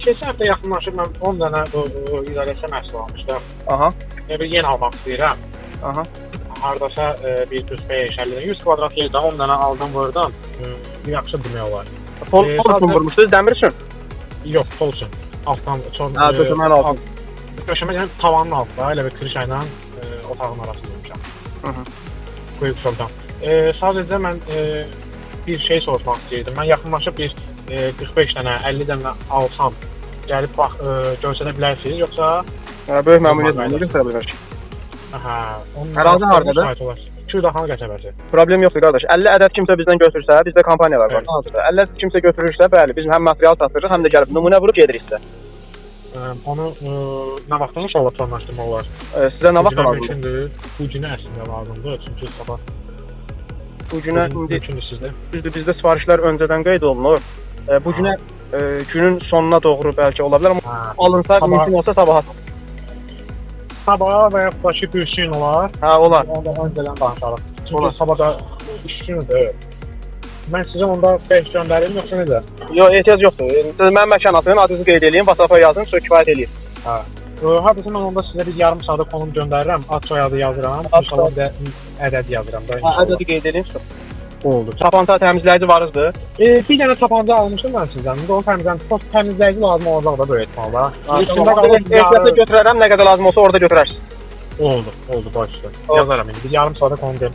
Keçən həftə yaxınlaşıb mən 10 dənə idarəçə məhsul almışdım. Aha. Bir yeni almaq istəyirəm. Aha. Hardasa bir 45-50 100 kvadrat yerdə 10 dənə aldım vurdum. Yaxşı demək olar. Pol üçün vurmuşdunuz, dəmir üçün? Yox, pol üçün. Altdan döşəmənin altı. Döşəmə yəni tavanın altında, elə bir krişa ilə otağın arasında olmuşam. Qoyub soldan. Sadəcə mən bir şey soruşmaq istəyirdim. Mən yaxınlaşıb bir 45 dənə, 50 dənə alsam, gəlib bax göstərə bilərsiniz, yoxsa böyük məmnuniyyətlə göstərə bilərik. Aha. Ərazi hardadır? Şurdaxana qəsəbəsi. Problem yoxdur qardaş. 50 ədəd kimsə bizdən götürsə, bizdə kampaniyalar var. 50 ədəd kimsə götürürsə, bəli, biz həm material satırıq, həm də gəlib nümunə vurub gedirik sizə. Onu nə vaxtdan sonra planlaşdırmaq olar? Sizə nə vaxt lazımdır? Bu günə əslində lazımdır, çünki sabah. Bu günə indi sizdə. Bizdə sifarişlər öncədən qeyd olunur. Bu günə günün sonuna doğru bəlkə ola bilər, amma alınsa mümkün olsa sabaha. Sabah və yaxud da ki, bir gün olar. Hə, olar. Onda öncədən danışarıq. Çünki sabah da iş günüdür. Mən sizə onda 5 göndərim, yoxsa necə? Yox, ehtiyac yoxdur. Mən məkan atın, adresi qeyd edeyim, WhatsApp-a yazın, sonra kifayət eləyir. Hə. Hardasa mən onda sizə bir yarım saata konum göndərirəm, ad soyadı yazıram, inşallah da ədəd yazıram da. Hə, ədədi qeyd edeyim, sonra. Oldu. Tapanca təmizləyici varızdır. Bir dənə tapanca almışdım mən sizdən. İndi onu təmizləyici lazım olacaq da böyle etməli. Ehtiyatla götürərəm, nə qədər lazım olsa orada götürərsiniz. Oldu, başla. Yazaram indi. Bir yarım saata konum deyim.